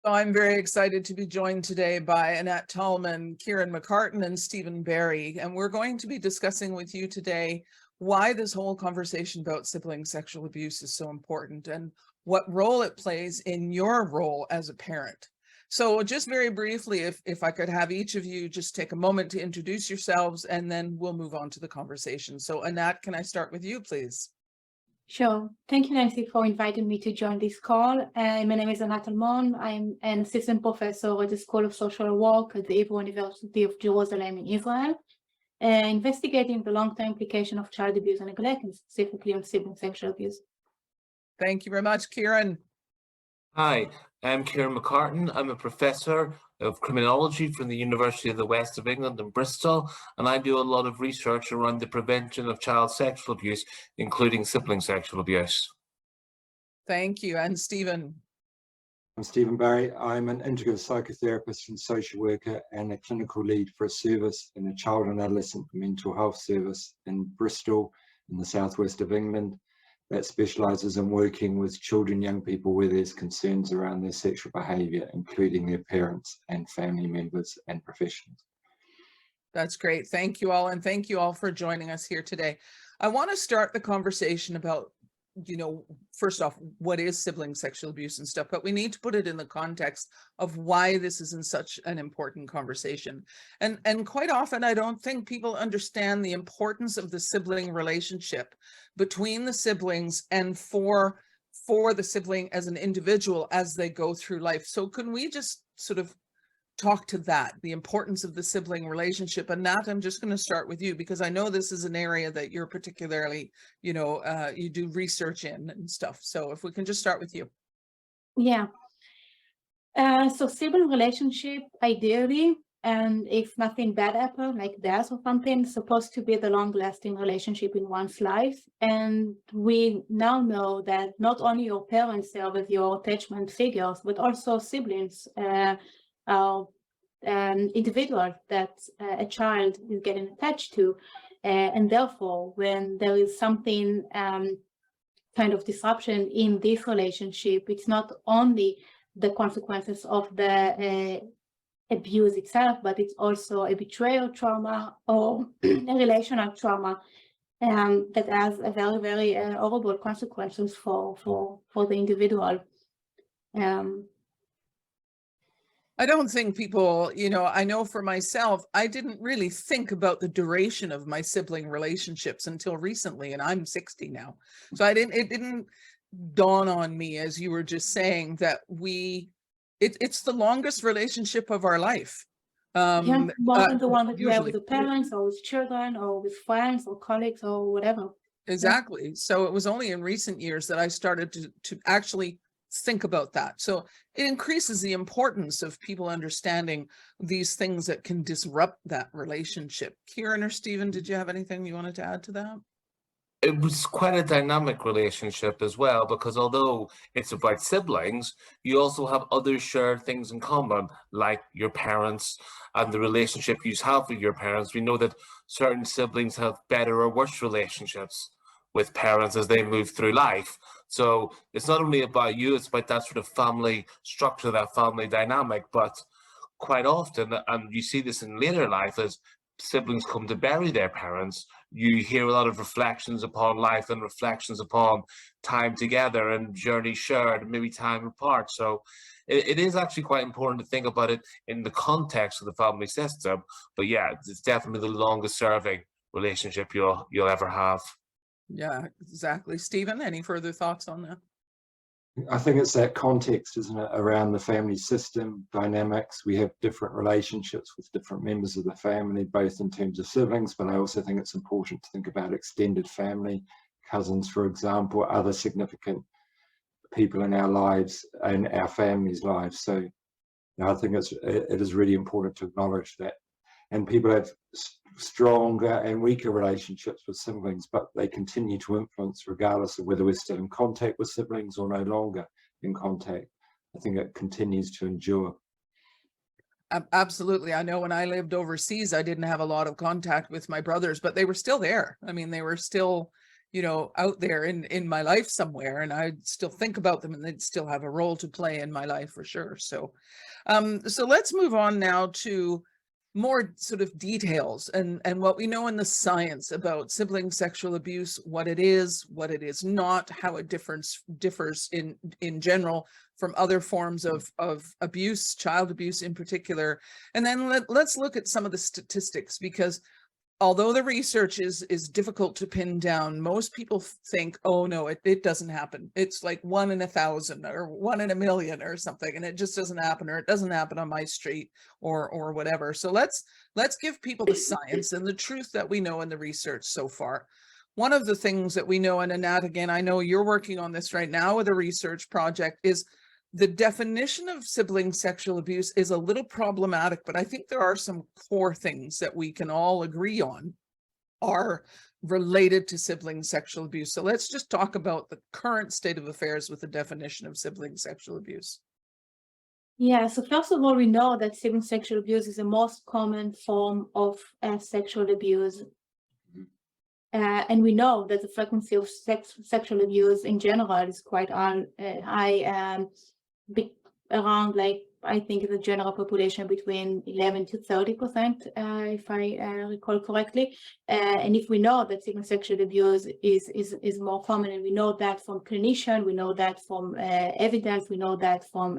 So I'm very excited to be joined today by Anat Talmon, Kieran McCartan, and Stephen Barry. And we're going to be discussing with you today why this whole conversation about sibling sexual abuse is so important and what role it plays in your role as a parent. So just very briefly, if I could have each of you just take a moment to introduce yourselves, and then we'll move on to the conversation. So Anat, can I start with you, please? Sure. Thank you, Nancy, for inviting me to join this call. My name is Anat Talmon. I'm an assistant professor at the School of Social Work at the Hebrew University of Jerusalem in Israel, investigating the long-term implication of child abuse and neglect, and specifically on sibling sexual abuse. Thank you very much, Kieran. Hi, I'm Kieran McCartan. I'm a professor of criminology from the University of the West of England in Bristol, and I do a lot of research around the prevention of child sexual abuse, including sibling sexual abuse. Thank you. And Stephen. I'm Stephen Barry. I'm an integrative psychotherapist and social worker and a clinical lead for a service in a child and adolescent mental health service in Bristol in the southwest of England that specialises in working with children, young people where there's concerns around their sexual behaviour, including their parents and family members and professionals. That's great. Thank you all. And thank you all for joining us here today. I want to start the conversation about, first off, what is sibling sexual abuse and stuff, but we need to put it in the context of why this is in such an important conversation. And quite often, I don't think people understand the importance of the sibling relationship between the siblings and for the sibling as an individual as they go through life. So can we just sort of talk to that, the importance of the sibling relationship? And Nat, I'm just going to start with you because I know this is an area that you're particularly, you do research in and stuff. So if we can just start with you. Yeah. So sibling relationship, ideally, and if nothing bad happens, like death or something, is supposed to be the long-lasting relationship in one's life. And we now know that not only your parents serve as your attachment figures, but also siblings are individuals that a child is getting attached to. And therefore, when there is something kind of disruption in this relationship, it's not only the consequences of the abuse itself, but it's also a betrayal trauma or a relational trauma that has a very, very horrible consequences for the individual. I don't think people, I know for myself, I didn't really think about the duration of my sibling relationships until recently, and I'm 60 now. So it didn't dawn on me, as you were just saying, that it's the longest relationship of our life. The one that you have with the parents or with children or with friends or colleagues or whatever. Exactly. Yeah. So it was only in recent years that I started to actually think about that. So it increases the importance of people understanding these things that can disrupt that relationship. Kieran or Stephen, did you have anything you wanted to add to that? It was quite a dynamic relationship as well, because although it's about siblings, you also have other shared things in common, like your parents and the relationship you have with your parents. We know that certain siblings have better or worse relationships with parents as they move through life. So it's not only about you, it's about that sort of family structure, that family dynamic. But quite often, and you see this in later life, as siblings come to bury their parents, you hear a lot of reflections upon life and reflections upon time together and journey shared, maybe time apart. So it is actually quite important to think about it in the context of the family system. But yeah, it's definitely the longest serving relationship you'll ever have. Yeah, exactly. Stephen, any further thoughts on that? I think it's that context, isn't it, around the family system dynamics. We have different relationships with different members of the family, both in terms of siblings, but I also think it's important to think about extended family, cousins, for example, other significant people in our lives and our families' lives. So I think it is really important to acknowledge that. And people have stronger and weaker relationships with siblings, but they continue to influence regardless of whether we're still in contact with siblings or no longer in contact. I think it continues to endure. Absolutely. I know when I lived overseas, I didn't have a lot of contact with my brothers, but they were still there. I mean, they were still, you know, out there in my life somewhere, and I still think about them, and they'd still have a role to play in my life for sure. So, so let's move on now to more sort of details and what we know in the science about sibling sexual abuse, what it is not, how it differs in general from other forms of abuse, child abuse in particular. And then let's look at some of the statistics, because although the research is difficult to pin down, most people think, oh no, it doesn't happen. It's like 1 in 1,000 or 1 in 1,000,000 or something, and it just doesn't happen, or it doesn't happen on my street or whatever. So let's give people the science and the truth that we know in the research so far. One of the things that we know, and Anat, again, I know you're working on this right now with a research project, is the definition of sibling sexual abuse is a little problematic, but I think there are some core things that we can all agree on are related to sibling sexual abuse. So let's just talk about the current state of affairs with the definition of sibling sexual abuse. Yeah, so first of all, we know that sibling sexual abuse is the most common form of sexual abuse. And we know that the frequency of sexual abuse in general is quite high, around, like, I think the general population between 11 to 30%, if I recall correctly. And if we know that sibling sexual abuse is more common, and we know that from clinicians, we know that from evidence, we know that from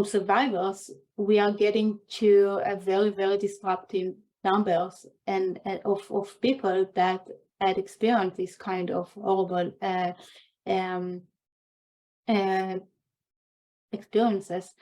survivors, we are getting to a very, very disruptive numbers and of people that had experienced this kind of horrible experiences.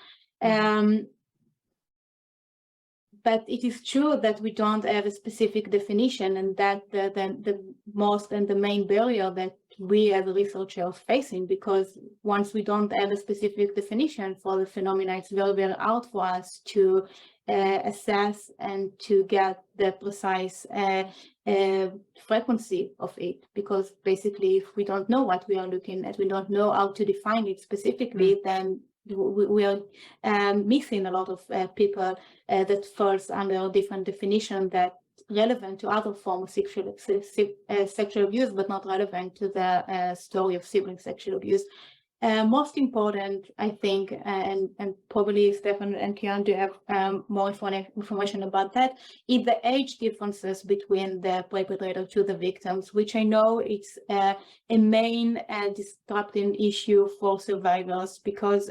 But it is true that we don't have a specific definition, and that the most and the main barrier that we as researchers are facing, because once we don't have a specific definition for the phenomena, it's very, very hard for us to assess and to get the precise frequency of it, because basically if we don't know what we are looking at, we don't know how to define it specifically, then we are missing a lot of people that falls under a different definition that relevant to other forms of sexual abuse, but not relevant to the story of sibling sexual abuse. Most important, I think, and probably Stefan and Kieran do have more information about that, is the age differences between the perpetrator to the victims, which I know it's a main disrupting issue for survivors, because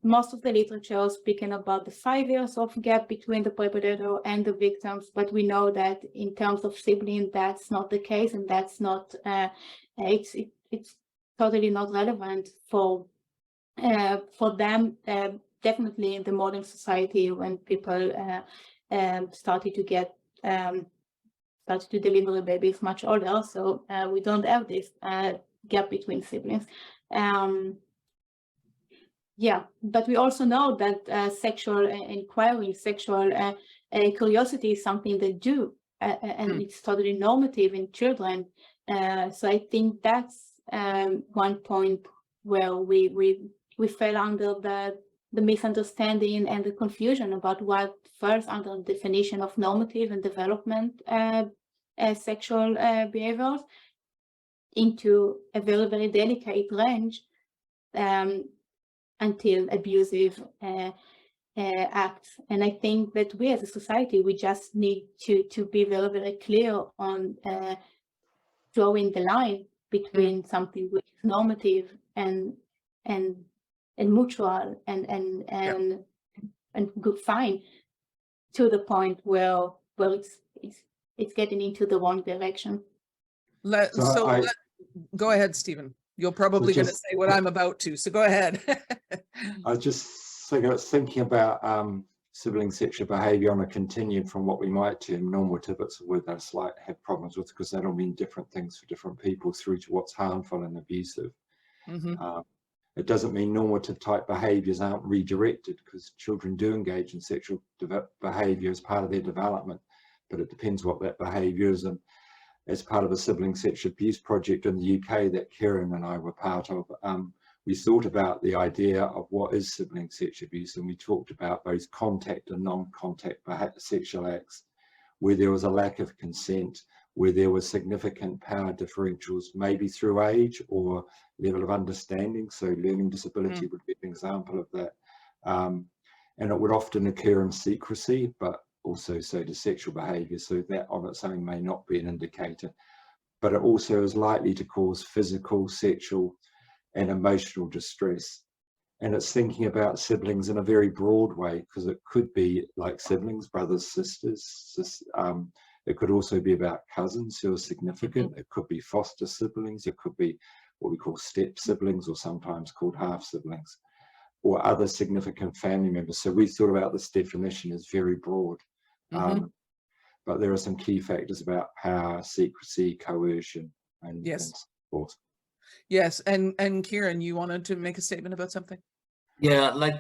most of the literature is speaking about the 5 years of gap between the perpetrator and the victims, but we know that in terms of sibling, that's not the case, and that's not, it's totally not relevant for them, definitely in the modern society, when people started to deliver babies much older. So we don't have this gap between siblings. Yeah, but we also know that sexual inquiry, sexual curiosity is something they do, and it's totally normative in children. So I think that's one point where we fell under the misunderstanding and the confusion about what falls under the definition of normative and development sexual behaviors into a very, very delicate range until abusive acts. And I think that we as a society, we just need to be very, very clear on drawing the line between something which is normative and mutual and good, fine, to the point where it's getting into the wrong direction. Go ahead, Stephen. You're probably going to say what I'm about to, so go ahead. I was just thinking about sibling sexual behaviour on a continuum from what we might term normative. It's a word that I have problems with, because that'll mean different things for different people, through to what's harmful and abusive. It doesn't mean normative type behaviours aren't redirected, because children do engage in sexual behaviour as part of their development, but it depends what that behaviour is. And as part of a sibling sexual abuse project in the UK that Kieran and I were part of, we thought about the idea of what is sibling sexual abuse, and we talked about both contact and non-contact sexual acts, where there was a lack of consent, where there were significant power differentials, maybe through age or level of understanding. So learning disability would be an example of that. And it would often occur in secrecy, but also so does sexual behaviour. So that on its own may not be an indicator, but it also is likely to cause physical, sexual and emotional distress. And it's thinking about siblings in a very broad way, because it could be like siblings, brothers, sisters. It could also be about cousins who are significant. It could be foster siblings. It could be what we call step siblings, or sometimes called half siblings, or other significant family members. So we thought about this definition as very broad. But there are some key factors about power, secrecy, coercion, and so forth. Yes, and Kieran, you wanted to make a statement about something? Yeah, like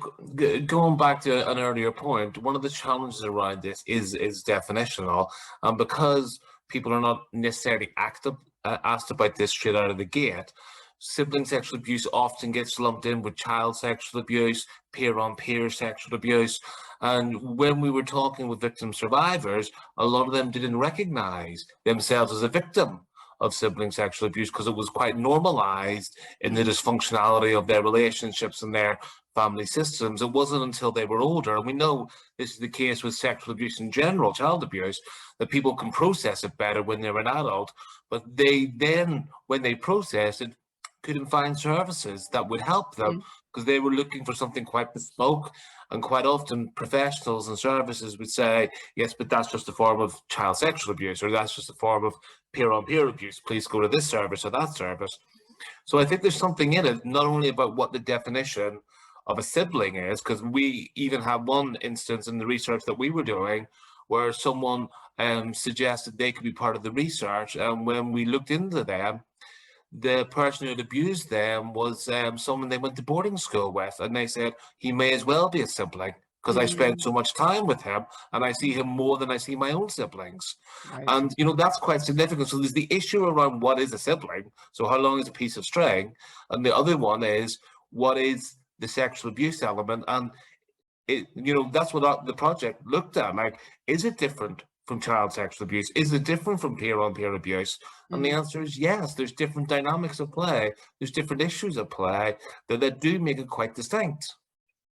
going back to an earlier point, one of the challenges around this is definitional, and because people are not necessarily asked about this straight out of the gate, sibling sexual abuse often gets lumped in with child sexual abuse, peer-on-peer sexual abuse, and when we were talking with victim survivors, a lot of them didn't recognize themselves as a victim of sibling sexual abuse because it was quite normalized in the dysfunctionality of their relationships and their family systems. It wasn't until they were older, and we know this is the case with sexual abuse in general, child abuse, that people can process it better when they're an adult, but they then, when they process it, couldn't find services that would help them because they were looking for something quite bespoke, and quite often professionals and services would say, yes, but that's just a form of child sexual abuse, or that's just a form of peer-on-peer abuse. Please go to this service or that service. So I think there's something in it, not only about what the definition of a sibling is, because we even have one instance in the research that we were doing where someone suggested they could be part of the research, and when we looked into them, the person who had abused them was someone they went to boarding school with, and they said he may as well be a sibling because I spend so much time with him and I see him more than I see my own siblings. And you know, that's quite significant. So there's the issue around what is a sibling, so how long is a piece of string, and the other one is what is the sexual abuse element. And it, you know, that's what the project looked at, like, is it different from child sexual abuse? Is it different from peer-on-peer abuse? And the answer is yes. There's different dynamics at play. There's different issues at play that do make it quite distinct.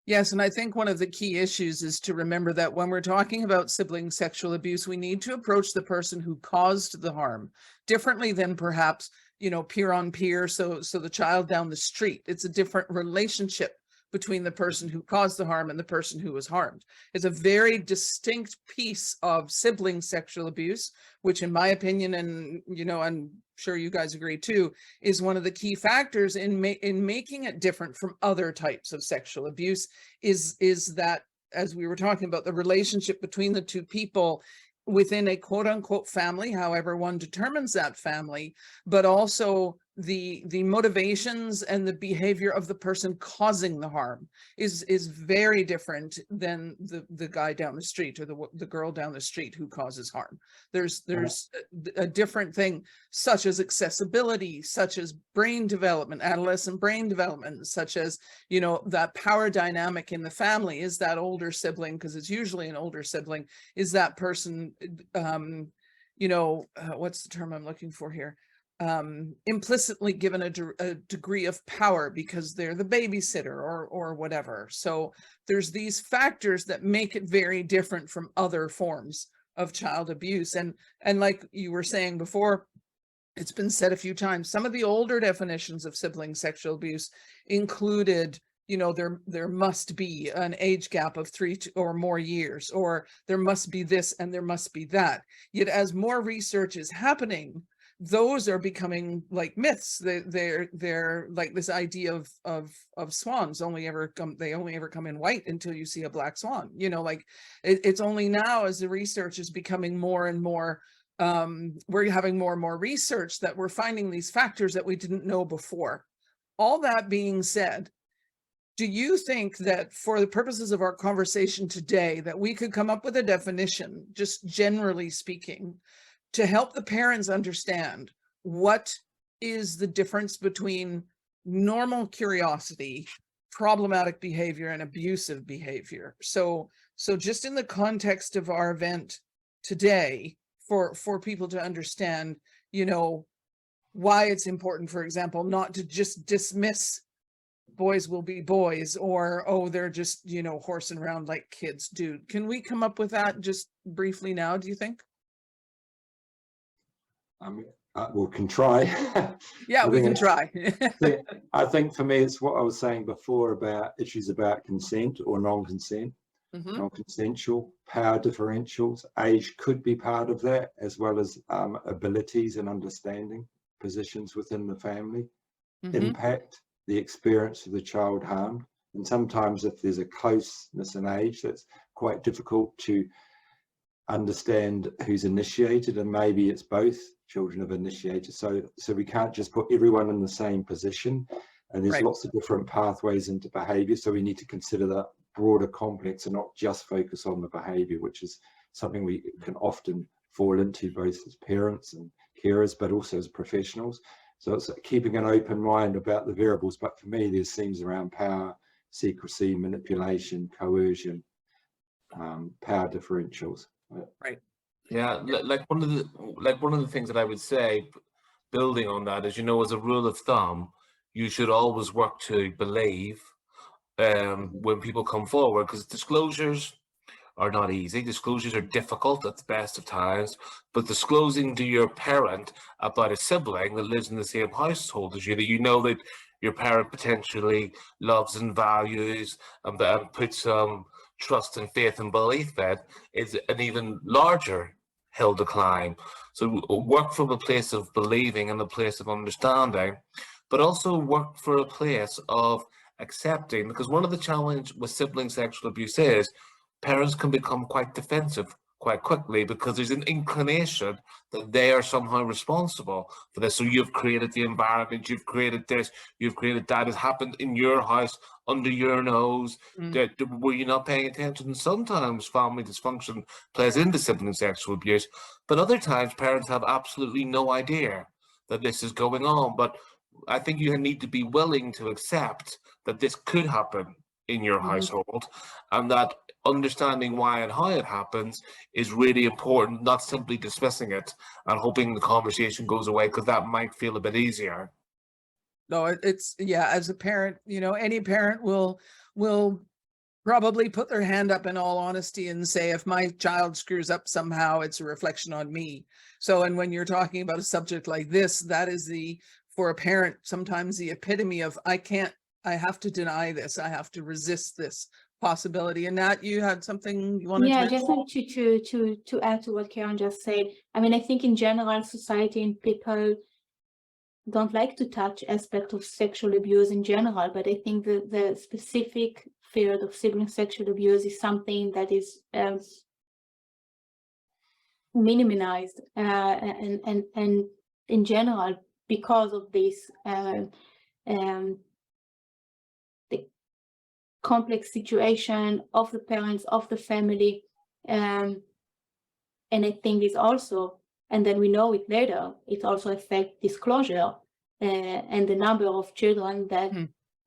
Yes, and I think one of the key issues is to remember that when we're talking about sibling sexual abuse, we need to approach the person who caused the harm differently than perhaps, you know, peer on peer. So the child down the street, it's a different relationship between the person who caused the harm and the person who was harmed. It's a very distinct piece of sibling sexual abuse, which in my opinion, and you know, I'm sure you guys agree too, is one of the key factors in making it different from other types of sexual abuse, is that, as we were talking about, the relationship between the two people within a quote unquote family, however one determines that family, but also the motivations and the behavior of the person causing the harm is very different than the guy down the street or the girl down the street who causes harm. There's a different thing, such as accessibility, such as brain development, adolescent brain development, such as, you know, that power dynamic in the family. Is that older sibling, because it's usually an older sibling, is that person, you know, what's the term I'm looking for here? Implicitly given a degree of power because they're the babysitter or whatever. So there's these factors that make it very different from other forms of child abuse. And like you were saying before, it's been said a few times, some of the older definitions of sibling sexual abuse included, you know, there must be an age gap of 3 or more years, or there must be this and there must be that. Yet as more research is happening, those are becoming like myths. They're like this idea of swans only ever come in white until you see a black swan. You know, like it's only now as the research is becoming more and more, we're having more and more research that we're finding these factors that we didn't know before. All that being said, do you think that for the purposes of our conversation today, that we could come up with a definition, just generally speaking, to help the parents understand what is the difference between normal curiosity, problematic behavior, and abusive behavior? So just in the context of our event today, for people to understand, you know, why it's important, for example, not to just dismiss boys will be boys, or, oh, they're just, you know, horsing around like kids do. Can we come up with that just briefly now, do you think? I mean, we can try. Yeah, I we think can it's- try. I think for me, it's what I was saying before about issues about consent or non-consent, Mhm. non-consensual, power differentials. Age could be part of that, as well as abilities and understanding positions within the family. Mhm. Impact, the experience of the child harmed. And sometimes if there's a closeness in age, that's quite difficult to understand who's initiated, and maybe it's both children have initiated. So we can't just put everyone in the same position, and there's Right. lots of different pathways into behavior. So we need to consider that broader complex and not just focus on the behavior, which is something we can often fall into both as parents and carers, but also as professionals. So it's keeping an open mind about the variables. But for me, there's themes around power, secrecy, manipulation, coercion, power differentials. Right. Yeah, like one of the things that I would say, building on that, is, you know, as a rule of thumb, you should always work to believe when people come forward, because disclosures are not easy. Disclosures are difficult at the best of times, but disclosing to your parent about a sibling that lives in the same household as you, that you know that your parent potentially loves and values and puts trust and faith and belief in, is an even larger hill to climb. So work from a place of believing and a place of understanding, but also work for a place of accepting, because one of the challenges with sibling sexual abuse is parents can become quite defensive quite quickly, because there's an inclination that they are somehow responsible for this. So you've created the environment, you've created this, you've created that, has happened in your house, under your nose. Mm. Were you not paying attention? And sometimes family dysfunction plays into sibling sexual abuse, but other times parents have absolutely no idea that this is going on. But I think you need to be willing to accept that this could happen in your Mhm. household, and that understanding why and how it happens is really important, not simply dismissing it and hoping the conversation goes away, because that might feel a bit easier. No, it's, yeah, as a parent, you know, any parent will probably put their hand up in all honesty and say, if my child screws up somehow, it's a reflection on me. So, and when you're talking about a subject like this, that is for a parent, sometimes the epitome of, I have to deny this, I have to resist this possibility. And Nat, you had something you wanted to Yeah, I mention? just wanted to add to what Kieran just said. I mean, I think in general, society and people don't like to touch aspect of sexual abuse in general, but I think the specific field of sibling sexual abuse is something that is minimized and in general, because of this the complex situation of the parents, of the family, and I think it's also, and then we know it later, it also affects disclosure and the number of children that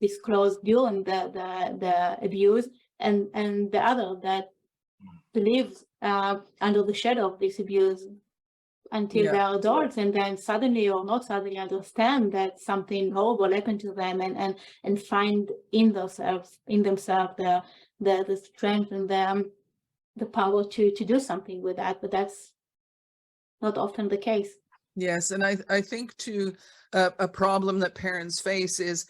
disclose during the abuse, and the other that lives under the shadow of this abuse until they are adults, and then suddenly or not suddenly understand that something horrible happened to them, and find in themselves the strength and the power to do something with that. But that's not often the case. Yes, and I think too, a problem that parents face is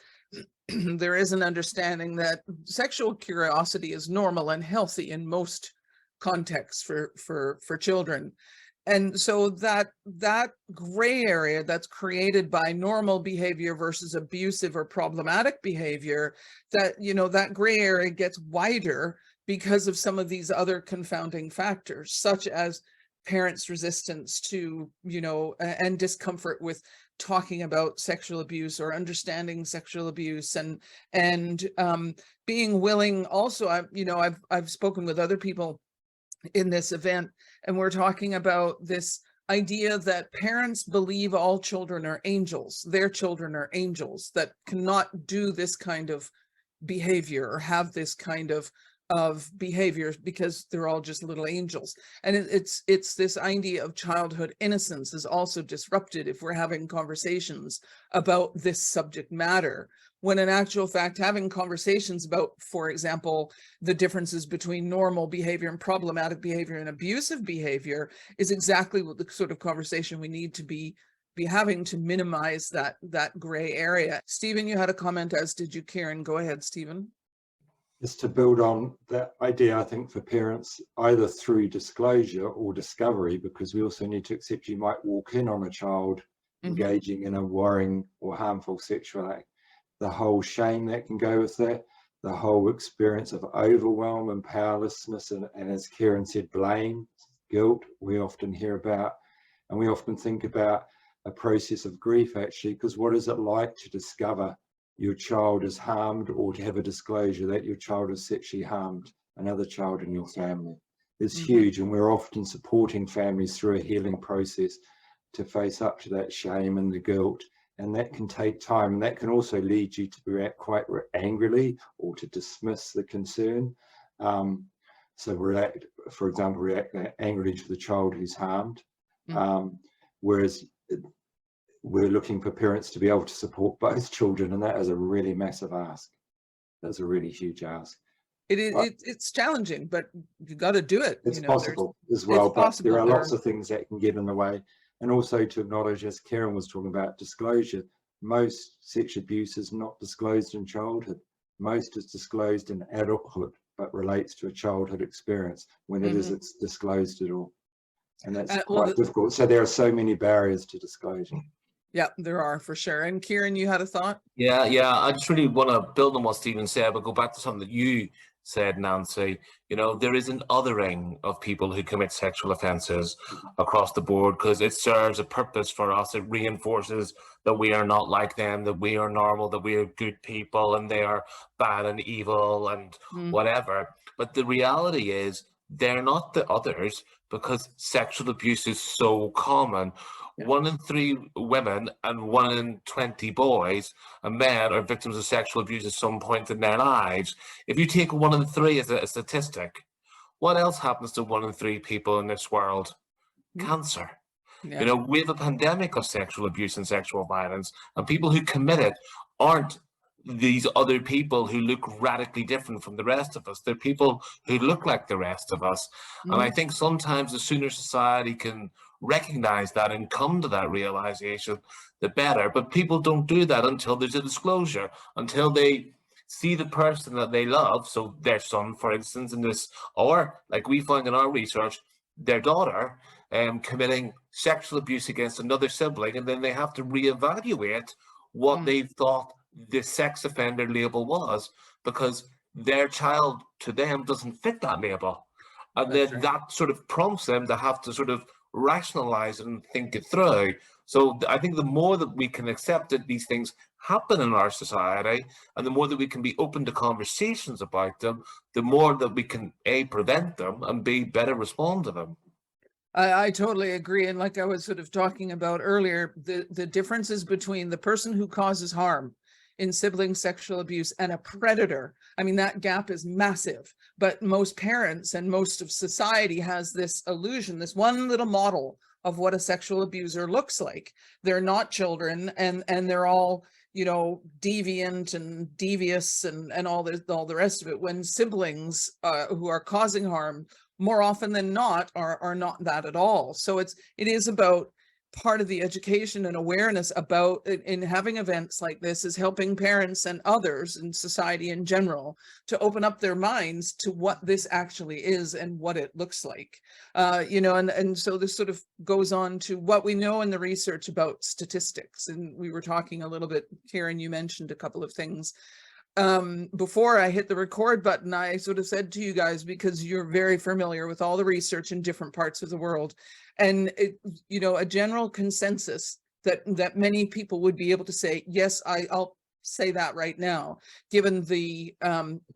there is an understanding that sexual curiosity is normal and healthy in most contexts for children. And so that gray area that's created by normal behavior versus abusive or problematic behavior, that, you know, that gray area gets wider because of some of these other confounding factors, such as parents' resistance to, you know, and discomfort with talking about sexual abuse or understanding sexual abuse, and being willing also. I've spoken with other people in this event, and we're talking about this idea that parents believe all children are angels, their children are angels that cannot do this kind of behavior or have this kind of of behaviors because they're all just little angels. And it's this idea of childhood innocence is also disrupted if we're having conversations about this subject matter, when in actual fact having conversations about, for example, the differences between normal behavior and problematic behavior and abusive behavior is exactly what the sort of conversation we need to be having to minimize that gray area. Stephen, you had a comment, as did you, Kieran. Go ahead, Stephen. Just to build on that idea, I think for parents, either through disclosure or discovery, because we also need to accept you might walk in on a child engaging in a worrying or harmful sexual act, the whole shame that can go with that, the whole experience of overwhelm and powerlessness, and as Kieran said, blame, guilt, we often hear about, and we often think about a process of grief actually, because what is it like to discover your child is harmed, or to have a disclosure that your child has sexually harmed another child in your family? It's huge, and we're often supporting families through a healing process to face up to that shame and the guilt, and that can take time, and that can also lead you to react quite angrily or to dismiss the concern. So react, for example, react angrily to the child who's harmed, whereas we're looking for parents to be able to support both children, and that is a really massive ask. That's a really huge ask. It is. It's challenging, but you got to do it. It's possible as well, but there are lots of things that can get in the way. And also to acknowledge, as Kieran was talking about, disclosure. Most sexual abuse is not disclosed in childhood. Most is disclosed in adulthood, but relates to a childhood experience. When it is, it's disclosed at all. And that's quite difficult. So there are so many barriers to disclosure. Yeah, there are, for sure. And Kieran, you had a thought? Yeah. I just really want to build on what Stephen said, but go back to something that you said, Nancy. You know, there is an othering of people who commit sexual offences across the board, because it serves a purpose for us. It reinforces that we are not like them, that we are normal, that we are good people, and they are bad and evil and whatever. But the reality is they're not the others, because sexual abuse is so common. 1 in 3 women and 1 in 20 boys and men are victims of sexual abuse at some point in their lives. If you take 1 in 3 as a statistic, what else happens to 1 in 3 people in this world? Cancer. You know, we have a pandemic of sexual abuse and sexual violence, and people who commit it aren't these other people who look radically different from the rest of us. They're people who look like the rest of us. And I think sometimes the sooner society can recognize that and come to that realization, the better. But people don't do that until there's a disclosure, until they see the person that they love, so their son, for instance, in this, or like we find in our research, their daughter committing sexual abuse against another sibling, and then they have to reevaluate what they thought the sex offender label was, because their child to them doesn't fit that label. And then that sort of prompts them to have to sort of rationalize it and think it through. So I think the more that we can accept that these things happen in our society, and the more that we can be open to conversations about them, the more that we can A, prevent them, and B, better respond to them. I totally agree. And like I was sort of talking about earlier, the differences between the person who causes harm in sibling sexual abuse and a predator, I mean, that gap is massive. But most parents and most of society has this illusion, this one little model of what a sexual abuser looks like. They're not children, and they're all, you know, deviant and devious and all the rest of it, when siblings who are causing harm more often than not are not that at all. So it is about part of the education and awareness about in having events like this is helping parents and others in society in general to open up their minds to what this actually is and what it looks like. You know, and so this sort of goes on to what we know in the research about statistics. And we were talking a little bit, Kieran, you mentioned a couple of things. Before I hit the record button, I sort of said to you guys, because you're very familiar with all the research in different parts of the world, and you know, a general consensus that many people would be able to say, yes, I'll say that right now, given the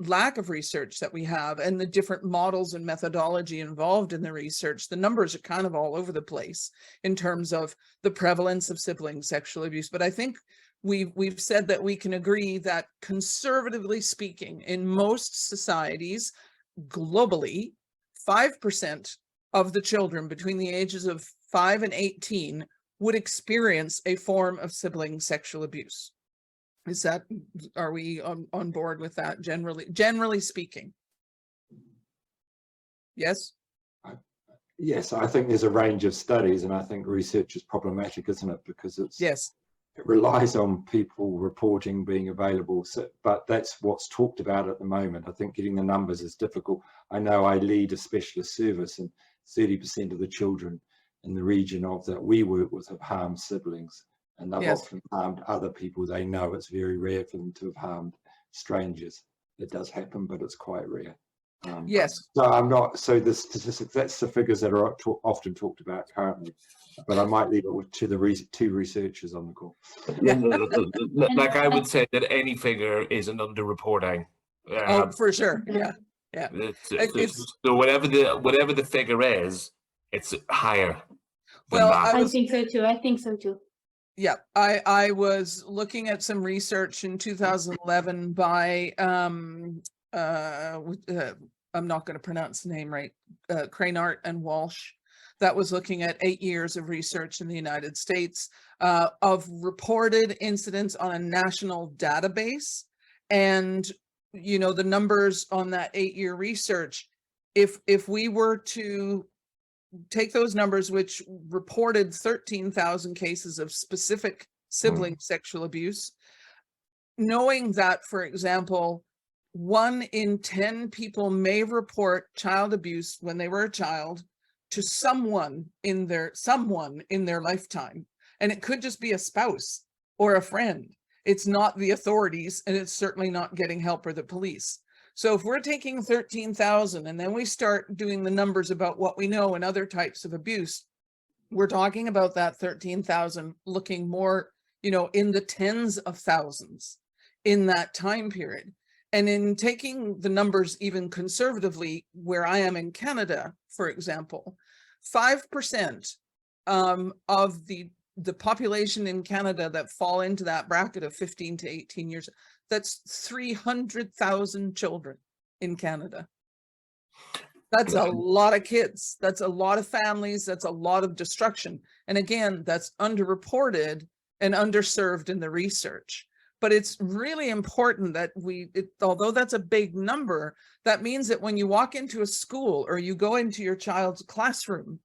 lack of research that we have and the different models and methodology involved in the research. The numbers are kind of all over the place in terms of the prevalence of sibling sexual abuse. But I think we've said that we can agree that, conservatively speaking, in most societies, globally, 5% of the children between the ages of 5 and 18 would experience a form of sibling sexual abuse. Are we on board with that generally speaking? Yes? Yes, I think there's a range of studies, and I think research is problematic, isn't it? Because Yes. it relies on people reporting being available. So, but that's what's talked about at the moment. I think getting the numbers is difficult. I know I lead a specialist service, and 30% of the children in the region that we work with have harmed siblings, and they've Yes. often harmed other people they know. It's very rare for them to have harmed strangers. It does happen, but it's quite rare. Yes. So I'm not, so the statistics, that's the figures that are often talked about currently, but I might leave it to the two researchers on the call. Like I would say that any figure is an underreporting. Oh, for sure. Yeah. Yeah. So whatever the figure is, it's higher than Well, that. I think so too. I think so too. Yeah, I was looking at some research in 2011 by I'm not going to pronounce the name right, Cranart and Walsh, that was looking at 8 years of research in the United States of reported incidents on a national database. And, you know, the numbers on that 8-year research, if we were to take those numbers, which reported 13,000 cases of specific sibling sexual abuse, knowing that, for example, 1 in 10 people may report child abuse when they were a child to someone in their lifetime. And it could just be a spouse or a friend. It's not the authorities, and it's certainly not getting help or the police. So if we're taking 13,000 and then we start doing the numbers about what we know and other types of abuse, we're talking about that 13,000 looking more, you know, in the tens of thousands in that time period. And in taking the numbers even conservatively, where I am in Canada, for example, 5% of the population in Canada that fall into that bracket of 15 to 18 years, that's 300,000 children in Canada. That's a lot of kids. That's a lot of families. That's a lot of destruction. And again, that's underreported and underserved in the research. But it's really important that although that's a big number, that means that when you walk into a school or you go into your child's classroom,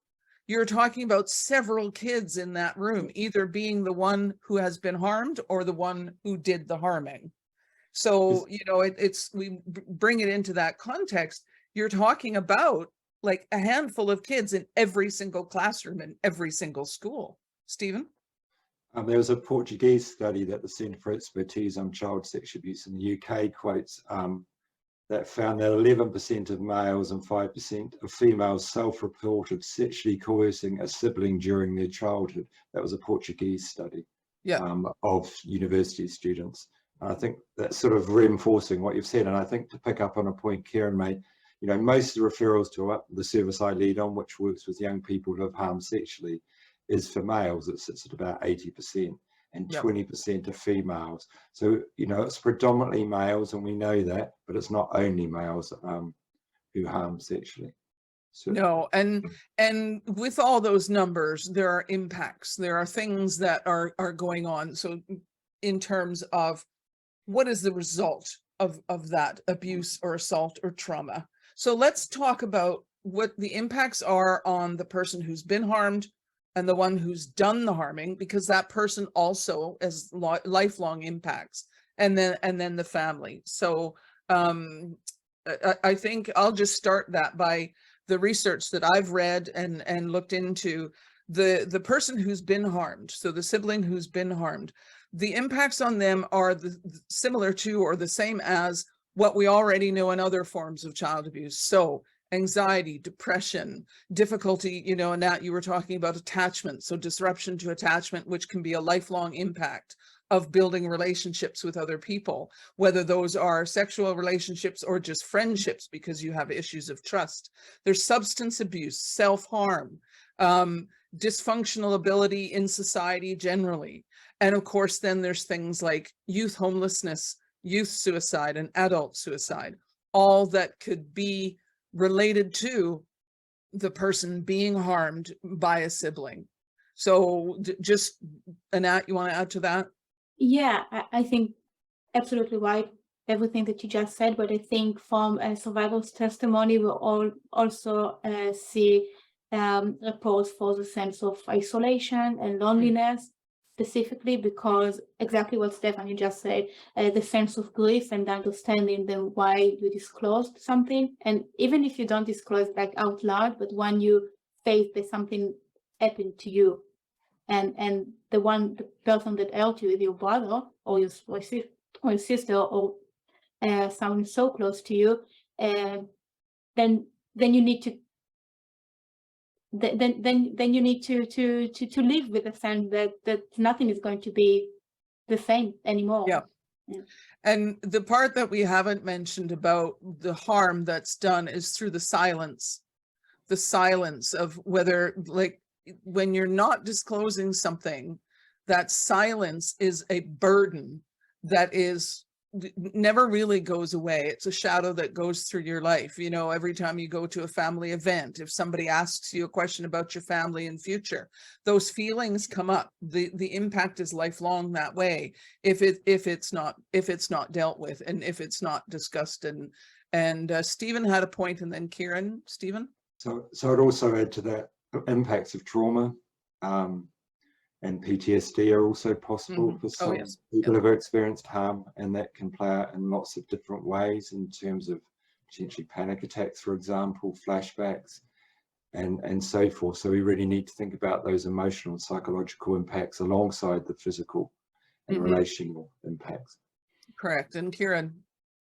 you're talking about several kids in that room, either being the one who has been harmed or the one who did the harming. So, you know, we bring it into that context. You're talking about like a handful of kids in every single classroom in every single school. Stephen? There was a Portuguese study that the Centre for Expertise on Child Sexual Abuse in the UK quotes that found that 11% of males and 5% of females self-reported sexually coercing a sibling during their childhood. That was a Portuguese study of university students. And I think that's sort of reinforcing what you've said. And I think to pick up on a point Kieran made, you know, most of the referrals to the service I lead on, which works with young people who have harmed sexually, is for males. It sits at about 80%, and 20% are females. So, you know, it's predominantly males, and we know that, but it's not only males who harm sexually. So, no, and with all those numbers, there are impacts. There are things that are going on. So in terms of what is the result of that abuse or assault or trauma. So let's talk about what the impacts are on the person who's been harmed and the one who's done the harming, because that person also has lifelong impacts, and then the family. So I think I'll just start that by the research that I've read and looked into. The person who's been harmed, so the sibling who's been harmed, the impacts on them are similar to or the same as what we already know in other forms of child abuse. So anxiety, depression, difficulty, you know, Anat, you were talking about attachment. So disruption to attachment, which can be a lifelong impact of building relationships with other people, whether those are sexual relationships or just friendships because you have issues of trust. There's substance abuse, self-harm, dysfunctional ability in society generally. And of course, then there's things like youth homelessness, youth suicide, and adult suicide. all that could be related to the person being harmed by a sibling. So just, Anat, you want to add to that? Yeah, I think absolutely right, everything that you just said, but I think from a survivor's testimony, we all also see reports for the sense of isolation and loneliness, specifically because exactly what Stephanie just said, the sense of grief and understanding then why you disclosed something. And even if you don't disclose like out loud, but when you face that something happened to you, and the person that helped you is your brother or your sister or someone so close to you, then you need to then you need to live with the sense that nothing is going to be the same anymore. Yeah. And the part that we haven't mentioned about the harm that's done is through the silence of whether, like, when you're not disclosing something, that silence is a burden that is never really goes away. It's a shadow that goes through your life. You know, every time you go to a family event, if somebody asks you a question about your family and future, those feelings come up. The impact is lifelong that way if it's not dealt with and if it's not discussed. And Stephen had a point, and then Kieran. Stephen? So I'd also add to that, impacts of trauma and PTSD are also possible for some people who have experienced harm, and that can play out in lots of different ways in terms of potentially panic attacks, for example, flashbacks, and so forth. So we really need to think about those emotional and psychological impacts alongside the physical and relational impacts. Correct. And Kieran?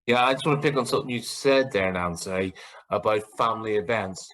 Yeah, I just want to pick on something you said there, Nancy, about family events.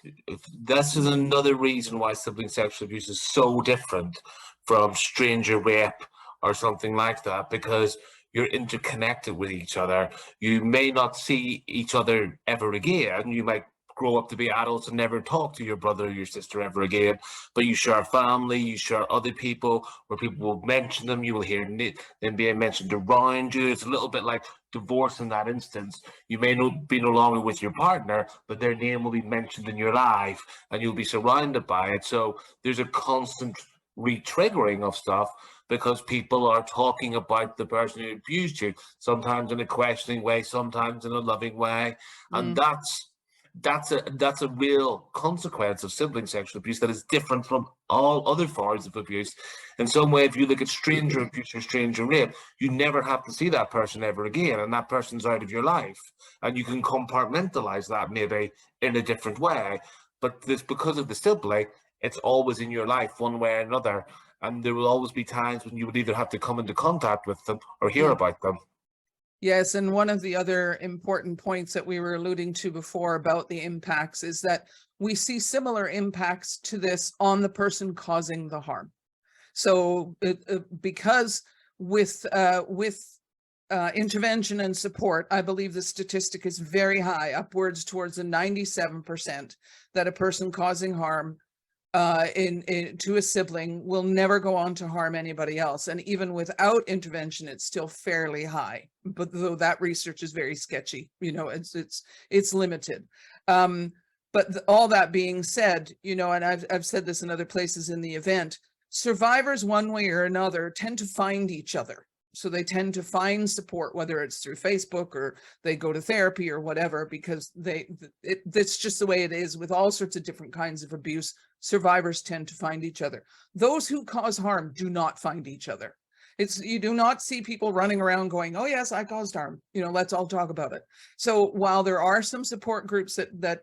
This is another reason why sibling sexual abuse is so different from stranger rape or something like that, because you're interconnected with each other. You may not see each other ever again. You might grow up to be adults and never talk to your brother or your sister ever again, but you share family, you share other people, where people will mention them, you will hear them being mentioned around you. It's a little bit like divorce in that instance. You may not be no longer with your partner, but their name will be mentioned in your life and you'll be surrounded by it. So there's a constant re-triggering of stuff because people are talking about the person who abused you, sometimes in a questioning way, sometimes in a loving way, and that's a real consequence of sibling sexual abuse that is different from all other forms of abuse. In some way, if you look at stranger abuse or stranger rape, you never have to see that person ever again, and that person's out of your life, and you can compartmentalize that maybe in a different way. But this, because of the sibling, it's always in your life one way or another, and there will always be times when you would either have to come into contact with them or hear about them. Yes, and one of the other important points that we were alluding to before about the impacts is that we see similar impacts to this on the person causing the harm. So because with intervention and support, I believe the statistic is very high, upwards towards a 97%, that a person causing harm to a sibling will never go on to harm anybody else. And even without intervention, it's still fairly high, but though that research is very sketchy, you know, it's limited. But all that being said, you know, and I've said this in other places in the event, survivors one way or another tend to find each other. So they tend to find support, whether it's through Facebook or they go to therapy or whatever, because that's just the way it is with all sorts of different kinds of abuse. Survivors tend to find each other. Those who cause harm do not find each other. You do not see people running around going, oh yes, I caused harm, you know, let's all talk about it. So while there are some support groups that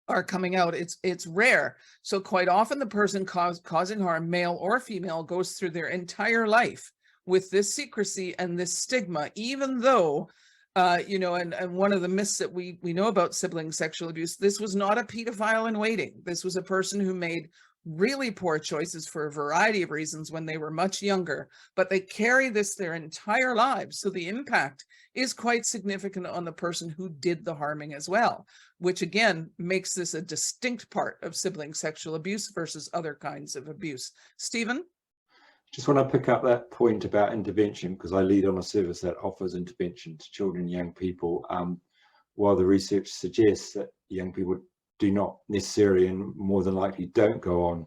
are coming out, it's rare. So quite often the person causing harm, male or female, goes through their entire life with this secrecy and this stigma, even though, you know, and one of the myths that we know about sibling sexual abuse, this was not a pedophile in waiting. This was a person who made really poor choices for a variety of reasons when they were much younger, but they carry this their entire lives. So the impact is quite significant on the person who did the harming as well, which again makes this a distinct part of sibling sexual abuse versus other kinds of abuse. Stephen? Just want to pick up that point about intervention, because I lead on a service that offers intervention to children and young people. while the research suggests that young people do not necessarily and more than likely don't go on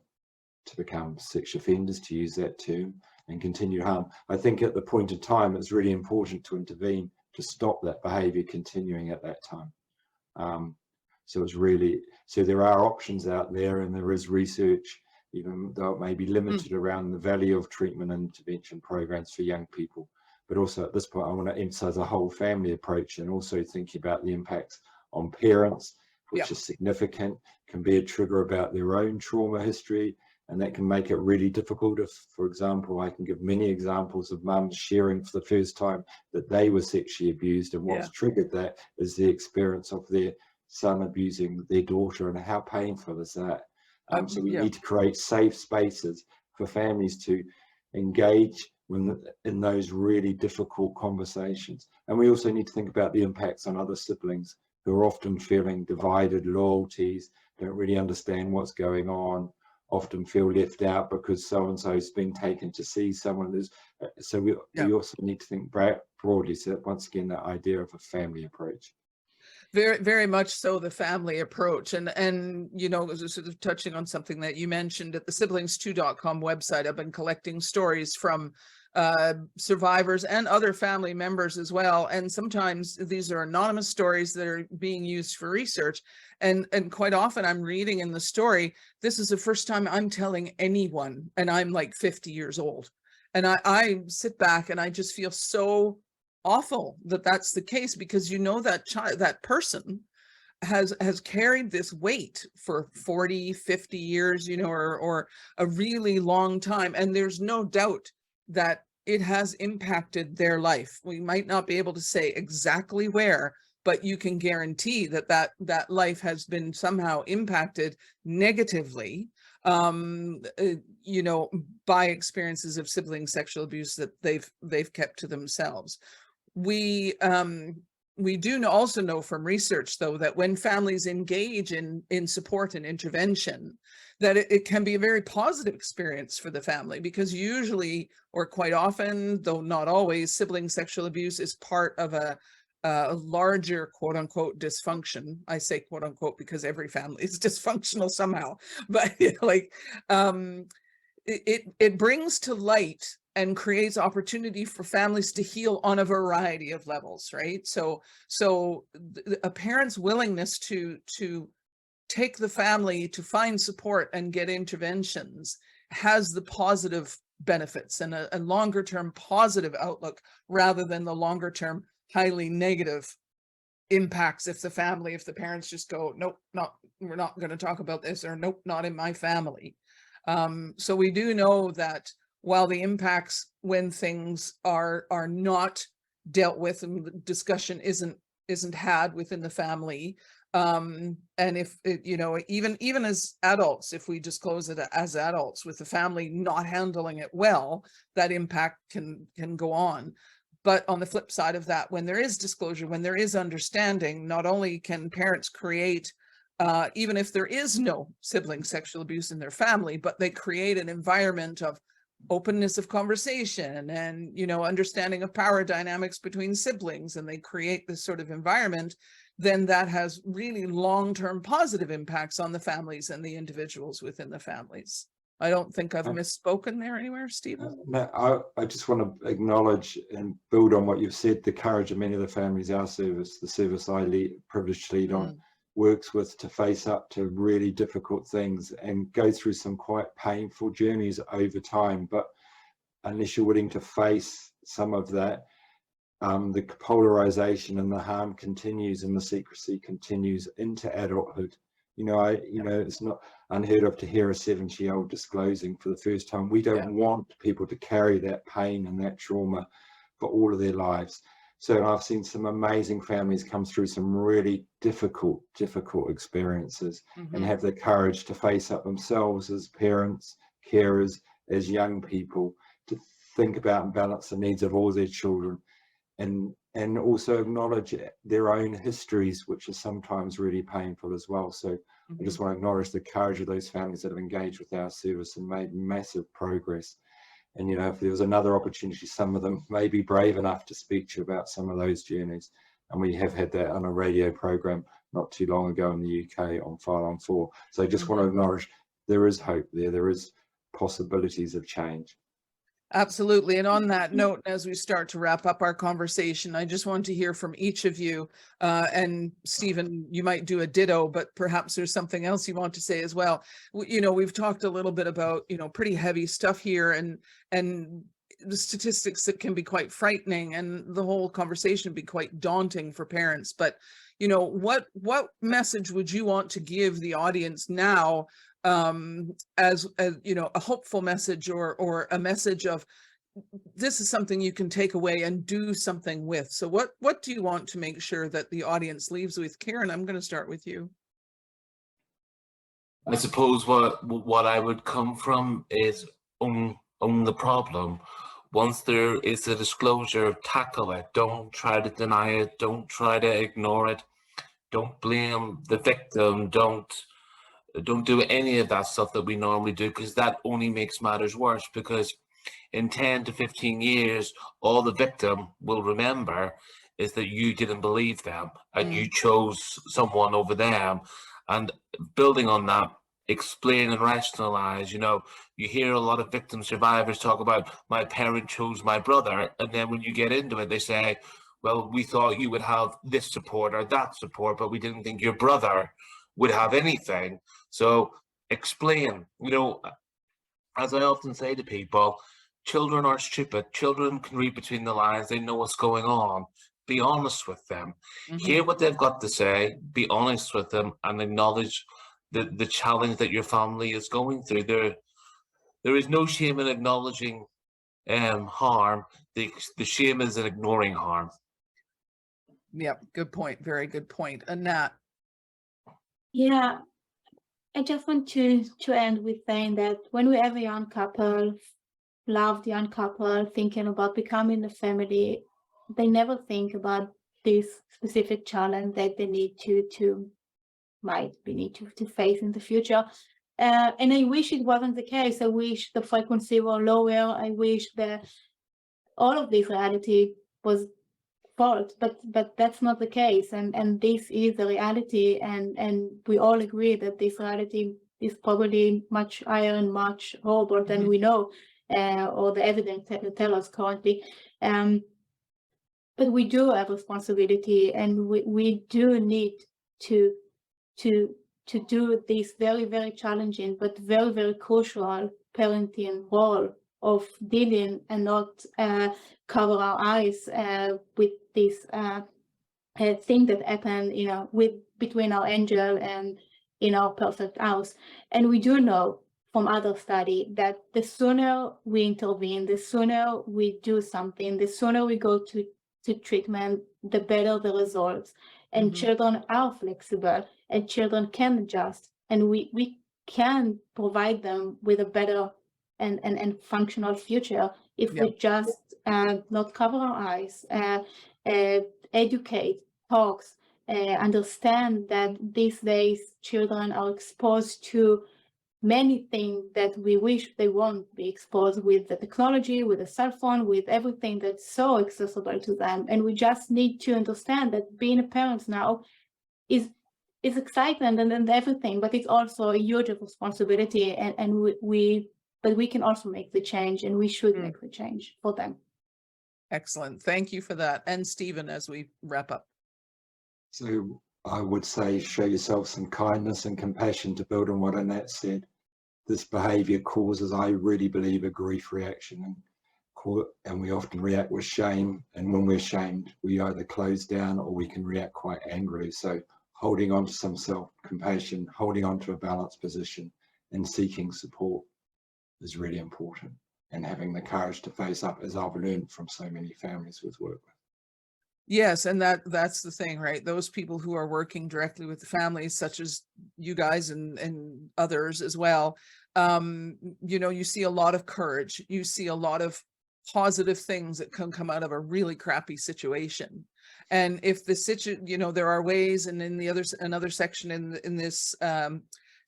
to become sexual offenders, to use that term, and continue harm, I think at the point in time it's really important to intervene to stop that behaviour continuing at that time. So there are options out there, and there is research, even though it may be limited, around the value of treatment and intervention programs for young people. But also at this point, I want to emphasize a whole family approach, and also thinking about the impacts on parents, which is significant, can be a trigger about their own trauma history, and that can make it really difficult. If, for example, I can give many examples of mums sharing for the first time that they were sexually abused, and what's triggered that is the experience of their son abusing their daughter, and how painful is that? So we need to create safe spaces for families to engage in those really difficult conversations. And we also need to think about the impacts on other siblings who are often feeling divided loyalties, don't really understand what's going on, often feel left out because so-and-so has been taken to see someone. So we also need to think broadly. So once again, that idea of a family approach. Very, very much so, the family approach. And you know, sort of touching on something that you mentioned at the SiblingsToo.com website, I've been collecting stories from survivors and other family members as well. And sometimes these are anonymous stories that are being used for research. And quite often I'm reading in the story, this is the first time I'm telling anyone, and I'm like 50 years old. And I sit back and I just feel so awful that that's the case, because you know that child, that person has carried this weight for 40, 50 years, you know, or a really long time. And there's no doubt that it has impacted their life. We might not be able to say exactly where, but you can guarantee that that life has been somehow impacted negatively, you know, by experiences of sibling sexual abuse that they've kept to themselves. We do also know from research, though, that when families engage in support and intervention, that it can be a very positive experience for the family, because usually, or quite often, though not always, sibling sexual abuse is part of a larger quote unquote dysfunction. I say quote unquote because every family is dysfunctional somehow, but like it brings to light and creates opportunity for families to heal on a variety of levels, right? So a parent's willingness to take the family to find support and get interventions has the positive benefits and a longer term positive outlook, rather than the longer term highly negative impacts if the parents just go, nope, we're not going to talk about this, or nope, not in my family. So we do know that while the impacts when things are not dealt with and the discussion isn't had within the family, and if it, you know, even as adults, if we disclose it as adults with the family not handling it well, that impact can go on. But on the flip side of that, when there is disclosure, when there is understanding, not only can parents create, even if there is no sibling sexual abuse in their family, but they create an environment of openness of conversation and, you know, understanding of power dynamics between siblings, and they create this sort of environment, then that has really long-term positive impacts on the families and the individuals within the families. I don't think I've misspoken there anywhere, Stephen. No, I just want to acknowledge and build on what you've said, the courage of many of the families our service, the service I privileged to lead on, works with, to face up to really difficult things and go through some quite painful journeys over time. But unless you're willing to face some of that, the polarization and the harm continues, and the secrecy continues into adulthood. You know, it's not unheard of to hear a 70-year-old disclosing for the first time. We don't want people to carry that pain and that trauma for all of their lives. So I've seen some amazing families come through some really difficult experiences and have the courage to face up themselves as parents, carers, as young people, to think about and balance the needs of all their children, and also acknowledge their own histories, which are sometimes really painful as well. So I just want to acknowledge the courage of those families that have engaged with our service and made massive progress. And, you know, if there was another opportunity, some of them may be brave enough to speak to you about some of those journeys. And we have had that on a radio program not too long ago in the UK on File on 4. So I just want to acknowledge there is hope there. There is possibilities of change. Absolutely. And on that note, as we start to wrap up our conversation, I just want to hear from each of you. And Stephen, you might do a ditto, but perhaps there's something else you want to say as well. You know, we've talked a little bit about, you know, pretty heavy stuff here and the statistics that can be quite frightening, and the whole conversation be quite daunting for parents. But, you know, what message would you want to give the audience now, as you know, a hopeful message or a message of this is something you can take away and do something with? So what do you want to make sure that the audience leaves with? Kieran, I'm going to start with you. I suppose what I would come from is own the problem. Once there is a disclosure, tackle it. Don't try to deny it. Don't try to ignore it. Don't blame the victim. Don't do any of that stuff that we normally do, because that only makes matters worse. Because in 10 to 15 years, all the victim will remember is that you didn't believe them and you chose someone over them. And building on that, explain and rationalize. You know, you hear a lot of victim survivors talk about, my parent chose my brother, and then when you get into it, they say, well, we thought you would have this support or that support, but we didn't think your brother would have anything. So explain. You know, as I often say to people, children are stupid. Children can read between the lines. They know what's going on. Be honest with them. Hear what they've got to say. Be honest with them and acknowledge the challenge that your family is going through. There is no shame in acknowledging harm. The shame is in ignoring harm. Yep, good point. Very good point. Anat. Yeah, I just want to end with saying that when we have a young couple, loved young couple, thinking about becoming a family, they never think about this specific challenge that they need to face in the future. And I wish it wasn't the case. I wish the frequency were lower. I wish that all of this reality was false, but that's not the case. And this is the reality. And we all agree that this reality is probably much higher and much horrible than we know, or the evidence tell us currently. But we do have responsibility, and we do need to do this very, very challenging but very, very crucial parenting role of dealing and not cover our eyes with this thing that happened, you know, between our angel and in our perfect house. And we do know from other study that the sooner we intervene, the sooner we do something, the sooner we go to treatment, the better the results. And children are flexible, and children can adjust, and we can provide them with a better and functional future if we just not cover our eyes, educate, talks, understand that these days children are exposed to many things that we wish they won't be exposed with, the technology, with the cell phone, with everything that's so accessible to them. And we just need to understand that being a parent now is excitement and everything, but it's also a huge responsibility, but we can also make the change, and we should make the change for them. Excellent. Thank you for that. And Stephen, as we wrap up. So I would say show yourself some kindness and compassion, to build on what Anat said. This behavior causes, I really believe, a grief reaction, and we often react with shame. And when we're shamed, we either close down or we can react quite angrily. So holding on to some self-compassion, holding on to a balanced position, and seeking support is really important. And having the courage to face up, as I've learned from so many families we've worked with. Yes, and that's the thing, right? Those people who are working directly with the families, such as you guys and others as well, you know, you see a lot of courage. You see a lot of positive things that can come out of a really crappy situation. And if the you know, there are ways, and in another section in this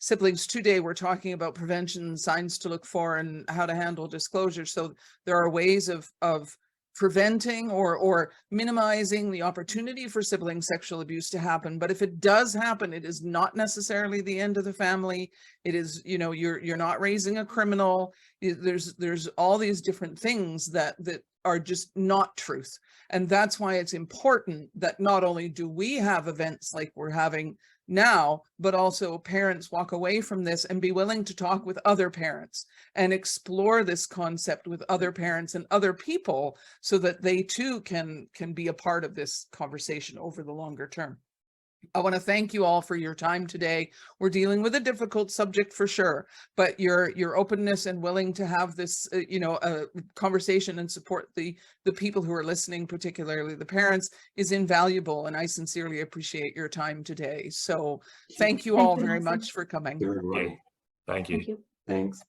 SiblingsToo Day, we're talking about prevention, signs to look for, and how to handle disclosure. So there are ways of preventing or minimizing the opportunity for sibling sexual abuse to happen. But if it does happen, it is not necessarily the end of the family. It is, you know, you're not raising a criminal. There's all these different things that are just not truth. And that's why it's important that not only do we have events like we're having now, but also parents walk away from this and be willing to talk with other parents and explore this concept with other parents and other people so that they too can be a part of this conversation over the longer term. I want to thank you all for your time today. We're dealing with a difficult subject for sure, but your openness and willing to have this, conversation and support the people who are listening, particularly the parents, is invaluable. And I sincerely appreciate your time today. So thank you all very much for coming. Very well. Thank you. Thank you. Thanks.